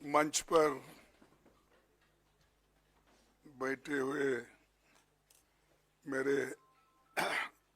मंच पर बैठे हुए मेरे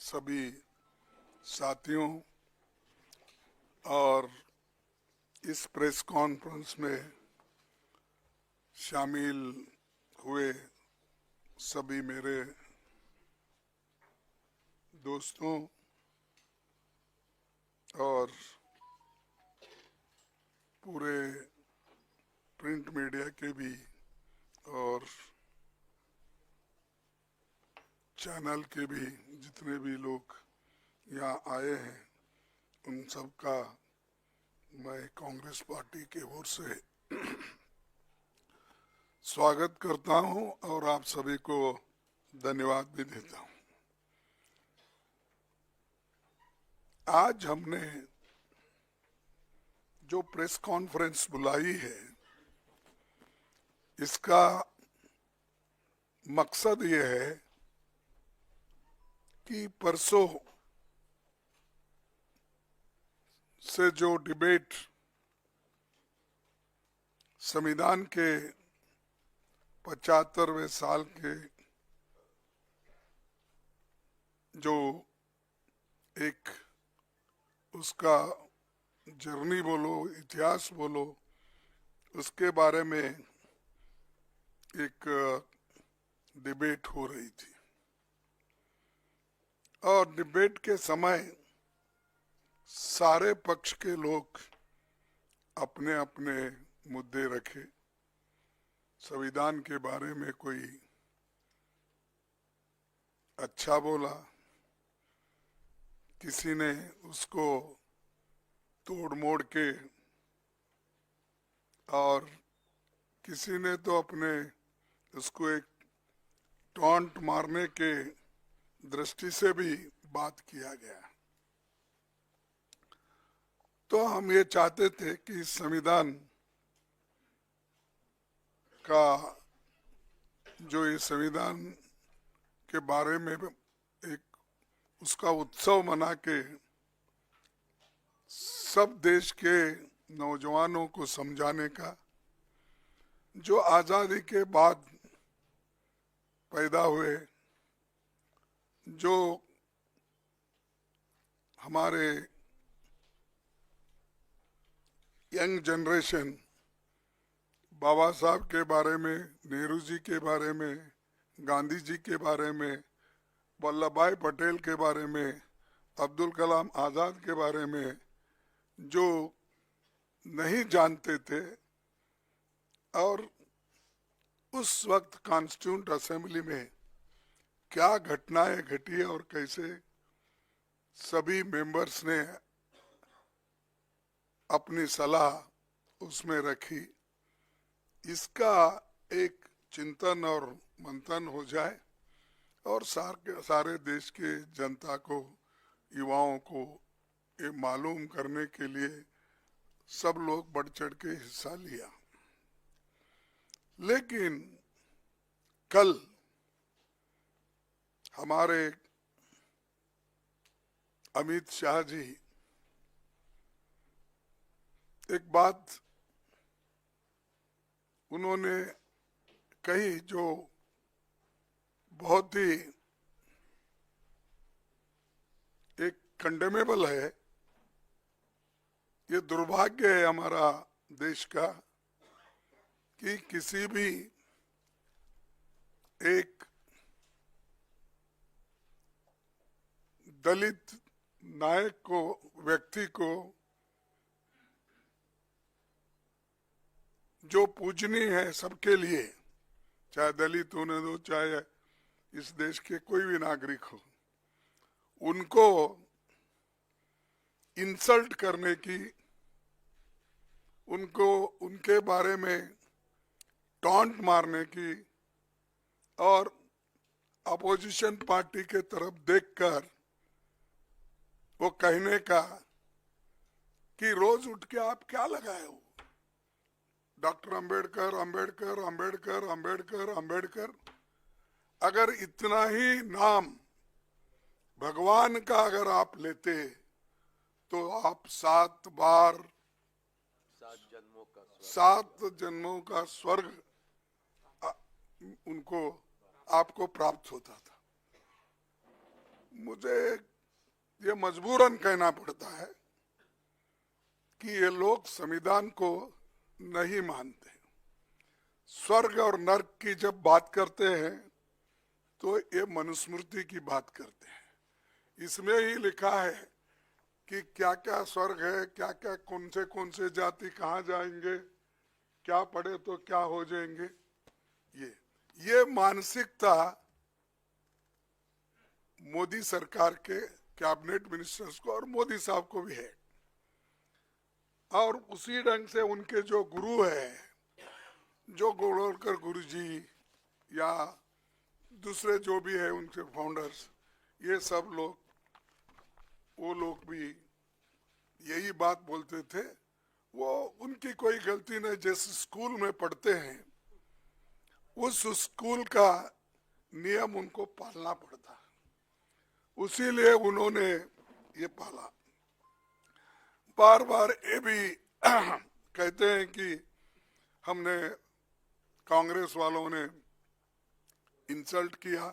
सभी साथियों और इस प्रेस कॉन्फ्रेंस में शामिल हुए सभी मेरे दोस्तों और पूरे प्रिंट मीडिया के भी और चैनल के भी जितने भी लोग यहाँ आए हैं उन सब का मैं कांग्रेस पार्टी के ओर से स्वागत करता हूं और आप सभी को धन्यवाद भी देता हूं। आज हमने जो प्रेस कॉन्फ्रेंस बुलाई है इसका मकसद ये है कि परसों से जो डिबेट संविधान के 75वें साल के जो एक उसका जर्नी बोलो इतिहास बोलो उसके बारे में एक डिबेट हो रही थी और डिबेट के समय सारे पक्ष के लोग अपने अपने मुद्दे रखे। संविधान के बारे में कोई अच्छा बोला, किसी ने उसको तोड़ मोड़ के और किसी ने तो अपने उसको एक टॉन्ट मारने के दृष्टि से भी बात किया गया। तो हम ये चाहते थे कि संविधान का जो ये संविधान के बारे में एक उसका उत्सव मना के सब देश के नौजवानों को समझाने का, जो आज़ादी के बाद पैदा हुए, जो हमारे यंग जनरेशन बाबा साहब के बारे में, नेहरू जी के बारे में, गांधी जी के बारे में, वल्लभ भाई पटेल के बारे में, अब्दुल कलाम आज़ाद के बारे में जो नहीं जानते थे और उस वक्त कॉन्स्टिट्यूंट असेंबली में क्या घटनाएं घटी और कैसे सभी मेंबर्स ने अपनी सलाह उसमें रखी, इसका एक चिंतन और मंथन हो जाए और सारे देश के जनता को, युवाओं को ये मालूम करने के लिए सब लोग बढ़ चढ़ के हिस्सा लिया। लेकिन कल हमारे अमित शाह जी एक बात उन्होंने कही जो बहुत ही एक कंडेमेबल है। ये दुर्भाग्य है हमारा देश का कि किसी भी एक दलित नायक को, व्यक्ति को जो पूजनीय है सबके लिए, चाहे दलित होने दो चाहे इस देश के कोई भी नागरिक हो, उनको इंसल्ट करने की, उनको उनके बारे में टॉन्ट मारने की और अपोजिशन पार्टी के तरफ देखकर वो कहने का कि रोज उठ के आप क्या लगाए हो, डॉक्टर अंबेडकर अंबेडकर अंबेडकर अंबेडकर अंबेडकर। अगर इतना ही नाम भगवान का अगर आप लेते तो आप 7 बार 7 जन्मों का 7 जन्मों का स्वर्ग उनको आपको प्राप्त होता था। मुझे ये मजबूरन कहना पड़ता है कि ये लोग संविधान को नहीं मानते। स्वर्ग और नर्क की जब बात करते हैं तो ये मनुस्मृति की बात करते हैं। इसमें ही लिखा है कि क्या क्या स्वर्ग है, क्या क्या कौन से जाति कहाँ जाएंगे, क्या पढ़े तो क्या हो जाएंगे। ये मानसिकता मोदी सरकार के कैबिनेट मिनिस्टर्स को और मोदी साहब को भी है, और उसी ढंग से उनके जो गुरु है, जो गोलवलकर गुरु जी या दूसरे जो भी है उनके फाउंडर्स, ये सब लोग, वो लोग भी यही बात बोलते थे। वो उनकी कोई गलती नहीं, जैसे स्कूल में पढ़ते हैं उस स्कूल का नियम उनको पालना पड़ता है, उसीलिए उन्होंने ये पाला। बार बार ये भी कहते हैं कि हमने, कांग्रेस वालों ने इंसल्ट किया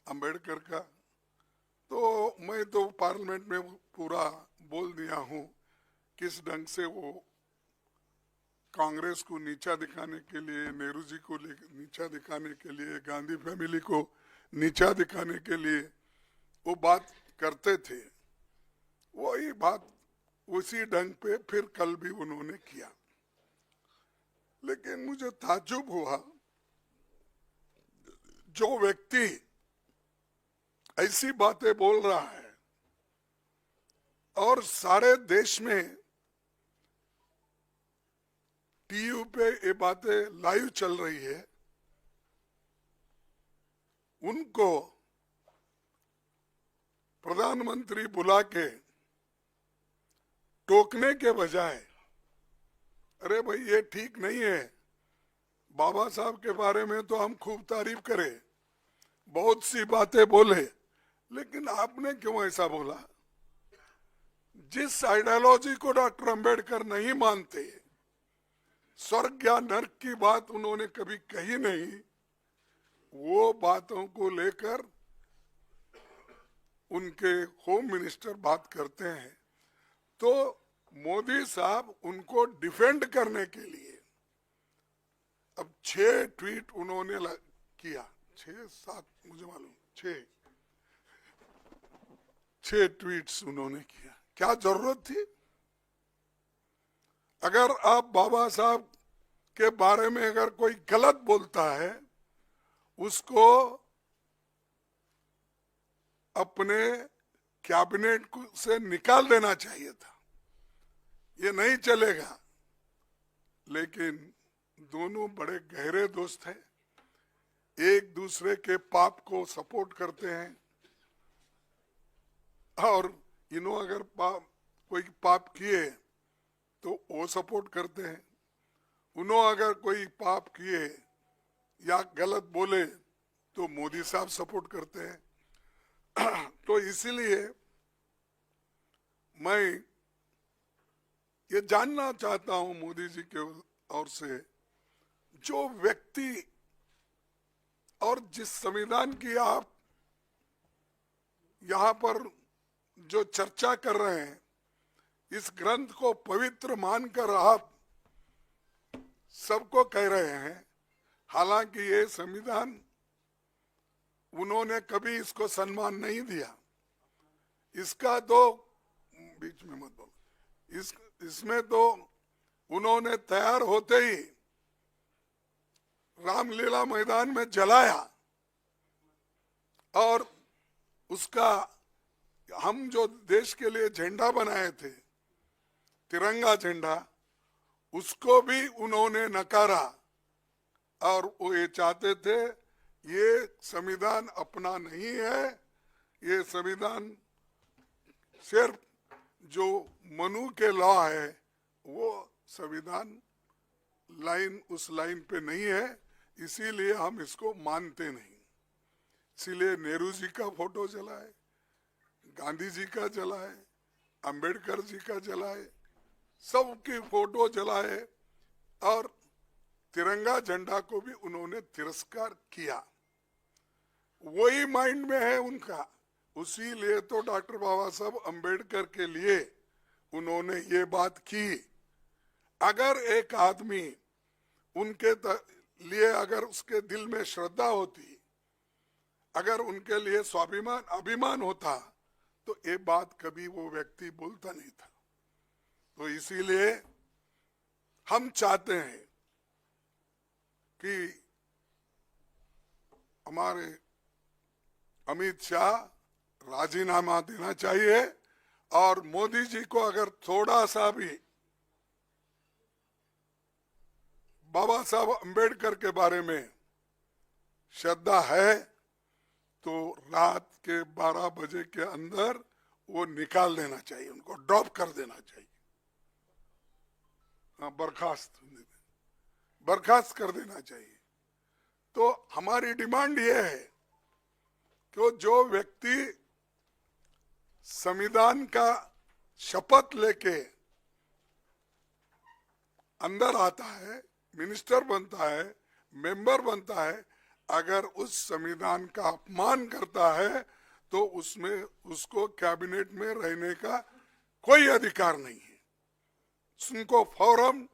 अंबेडकर का, तो मैं तो पार्लियामेंट में पूरा बोल दिया हूँ किस ढंग से वो कांग्रेस को नीचा दिखाने के लिए, नेहरू जी को नीचा दिखाने के लिए, गांधी फैमिली को नीचा दिखाने के लिए वो बात करते थे। वही बात उसी ढंग पे फिर कल भी उन्होंने किया। लेकिन मुझे ताज्जुब हुआ, जो व्यक्ति ऐसी बातें बोल रहा है और सारे देश में टीवी पे ये बातें लाइव चल रही है, उनको प्रधानमंत्री बुला के टोकने के बजाय, अरे भाई ये ठीक नहीं है, बाबा साहब के बारे में तो हम खूब तारीफ करें, बहुत सी बातें बोले, लेकिन आपने क्यों ऐसा बोला? जिस आइडियोलॉजी को डॉक्टर अंबेडकर नहीं मानते, स्वर्ग या नर्क की बात उन्होंने कभी कही नहीं, वो बातों को लेकर उनके होम मिनिस्टर बात करते हैं। तो मोदी साहब उनको डिफेंड करने के लिए अब 6 ट्वीट उन्होंने किया, 6-7 मुझे मालूम, 6 ट्वीट्स उन्होंने किया। क्या जरूरत थी? अगर आप बाबा साहब के बारे में अगर कोई गलत बोलता है, उसको अपने कैबिनेट से निकाल देना चाहिए था, ये नहीं चलेगा। लेकिन दोनों बड़े गहरे दोस्त हैं, एक दूसरे के पाप को सपोर्ट करते हैं, और इन्हों अगर कोई पाप किए तो वो सपोर्ट करते हैं, उन्हों अगर कोई पाप किए या गलत बोले तो मोदी साहब सपोर्ट करते हैं। तो इसीलिए मैं ये जानना चाहता हूं मोदी जी के ओर से, जो व्यक्ति और जिस संविधान की आप यहाँ पर जो चर्चा कर रहे हैं, इस ग्रंथ को पवित्र मानकर आप सबको कह रहे हैं, हालांकि ये संविधान उन्होंने कभी इसको सम्मान नहीं दिया। इसका तो बीच में मत बोलो, इसमें तो उन्होंने तैयार होते ही रामलीला मैदान में जलाया, और उसका हम जो देश के लिए झंडा बनाए थे, तिरंगा झंडा, उसको भी उन्होंने नकारा, और वो ये चाहते थे ये संविधान अपना नहीं है, ये संविधान सिर्फ जो मनु के लॉ है वो संविधान लाइन उस लाइन पे नहीं है, इसीलिए हम इसको मानते नहीं। इसीलिए नेहरू जी का फोटो जलाए, गांधी जी का जलाए, अंबेडकर जी का जलाए, सबकी फोटो जलाए, और तिरंगा झंडा को भी उन्होंने तिरस्कार किया। वही माइंड में है उनका। उसी लिए तो डॉक्टर बाबा साहब अम्बेडकर के लिए उन्होंने ये बात की। अगर एक आदमी उनके लिए अगर उसके दिल में श्रद्धा होती, अगर उनके लिए स्वाभिमान अभिमान होता, तो ये बात कभी वो व्यक्ति बोलता नहीं था। तो इसीलिए हम चाहते हैं कि हमारे अमित शाह राजीनामा देना चाहिए और मोदी जी को अगर थोड़ा सा भी बाबा साहब अम्बेडकर के बारे में श्रद्धा है तो रात के 12 बजे के अंदर वो निकाल देना चाहिए, उनको ड्रॉप कर देना चाहिए, बर्खास्त कर देना चाहिए। तो हमारी डिमांड ये है कि जो व्यक्ति संविधान का शपथ लेके अंदर आता है, मिनिस्टर बनता है, मेंबर बनता है, अगर उस संविधान का अपमान करता है तो उसमें उसको कैबिनेट में रहने का कोई अधिकार नहीं है। उनको फौरन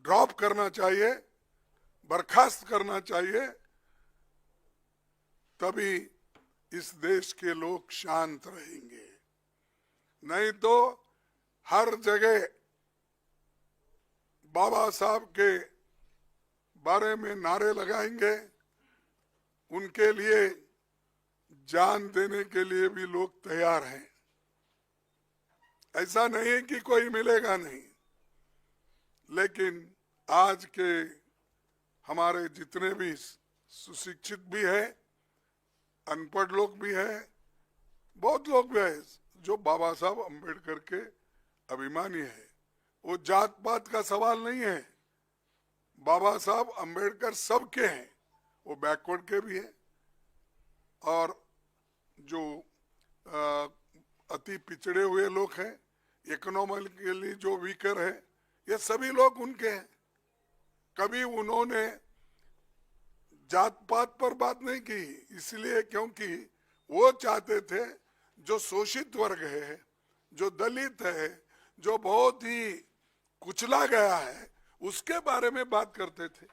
ड्रॉप करना चाहिए, बर्खास्त करना चाहिए, तभी इस देश के लोग शांत रहेंगे। नहीं तो हर जगह बाबा साहब के बारे में नारे लगाएंगे, उनके लिए जान देने के लिए भी लोग तैयार हैं। ऐसा नहीं कि कोई मिलेगा नहीं, लेकिन आज के हमारे जितने भी सुशिक्षित भी है, अनपढ़ लोग भी है, बहुत लोग भी है जो बाबा साहब अम्बेडकर के अभिमानी है। वो जात पात का सवाल नहीं है, बाबा साहब अम्बेडकर सबके हैं, वो बैकवर्ड के भी हैं और जो अति पिछड़े हुए लोग हैं, इकोनॉमिकली जो वीकर है, ये सभी लोग उनके हैं। कभी उन्होंने जात पात पर बात नहीं की, इसलिए क्योंकि वो चाहते थे जो शोषित वर्ग है, जो दलित है, जो बहुत ही कुचला गया है, उसके बारे में बात करते थे।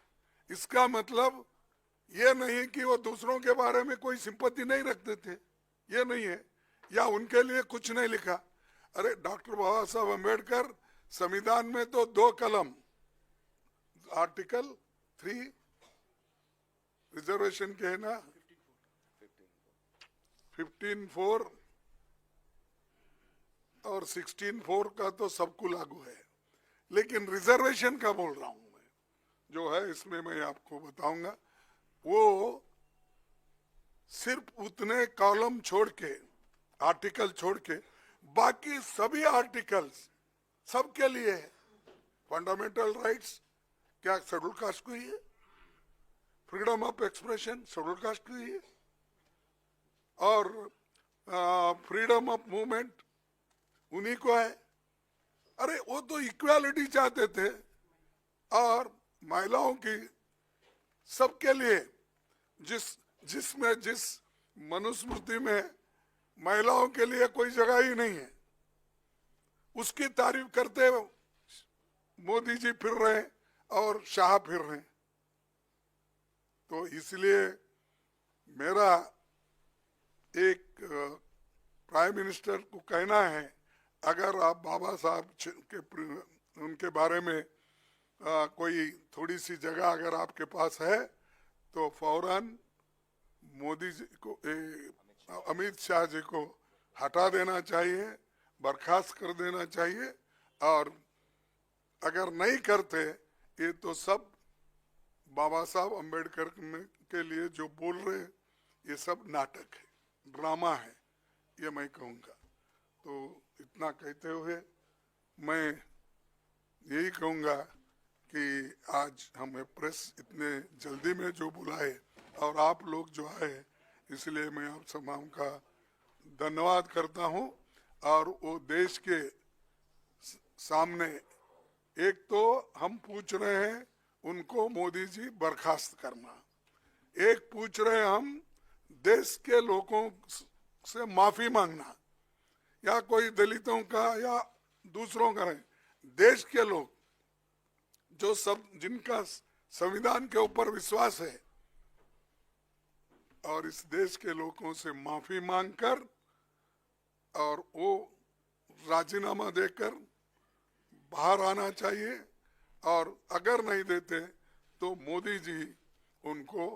इसका मतलब ये नहीं कि वो दूसरों के बारे में कोई सिंपैथी नहीं रखते थे, ये नहीं है, या उनके लिए कुछ नहीं लिखा। अरे डॉक्टर बाबा साहब अम्बेडकर संविधान में तो 2 कलम, आर्टिकल 3 रिजर्वेशन के है ना, 15(4) और 16(4) का तो सबको लागू है, लेकिन रिजर्वेशन का बोल रहा हूं मैं, जो है इसमें मैं आपको बताऊंगा। वो सिर्फ उतने कॉलम छोड़ के, आर्टिकल छोड़ के, बाकी सभी आर्टिकल्स सबके लिए है। फंडामेंटल राइट्स क्या शेड्यूल कास्ट को ही है, freedom of expression schedule caste को ही है, और फ्रीडम ऑफ मूवमेंट उन्हीं को है। अरे वो तो इक्वालिटी चाहते थे, और महिलाओं की सबके लिए जिस मनुस्मृति में महिलाओं के लिए कोई जगह ही नहीं है, उसकी तारीफ करते मोदी जी फिर रहे और शाह फिर रहे। तो इसलिए मेरा एक प्राइम मिनिस्टर को कहना है, अगर आप बाबा साहब के उनके बारे में कोई थोड़ी सी जगह अगर आपके पास है तो फौरन मोदी जी को, अमित शाह जी को हटा देना चाहिए, बर्खास्त कर देना चाहिए। और अगर नहीं करते ये तो सब बाबा साहब अम्बेडकर के लिए जो बोल रहे ये सब नाटक है, ड्रामा है, ये मैं कहूँगा। तो इतना कहते हुए मैं यही कहूँगा कि आज हमें प्रेस इतने जल्दी में जो बुलाए और आप लोग जो आए, इसलिए मैं आप तमाम का धन्यवाद करता हूँ। और वो देश के सामने एक तो हम पूछ रहे हैं उनको मोदी जी बर्खास्त करना, एक पूछ रहे हैं हम देश के लोगों से माफी मांगना, या कोई दलितों का या दूसरों का नहीं, देश के लोग जो सब जिनका संविधान के ऊपर विश्वास है और इस देश के लोगों से माफी मांगकर और वो राजीनामा देकर बाहर आना चाहिए, और अगर नहीं देते तो मोदी जी उनको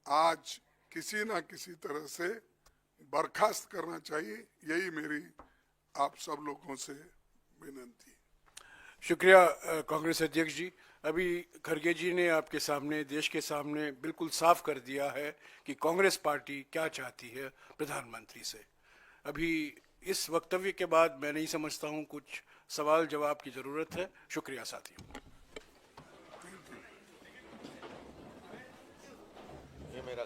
आज किसी ना किसी तरह से बर्खास्त करना चाहिए। यही मेरी आप सब लोगों से विनती। शुक्रिया कांग्रेस अध्यक्ष जी। अभी खड़गे जी ने आपके सामने, देश के सामने बिल्कुल साफ कर दिया है कि कांग्रेस पार्टी क्या चाहती है प्रधानमंत्री से। अभी इस वक्तव्य के बाद मैं नहीं समझता हूं कुछ सवाल जवाब की ज़रूरत है। शुक्रिया साथियों। ये मेरा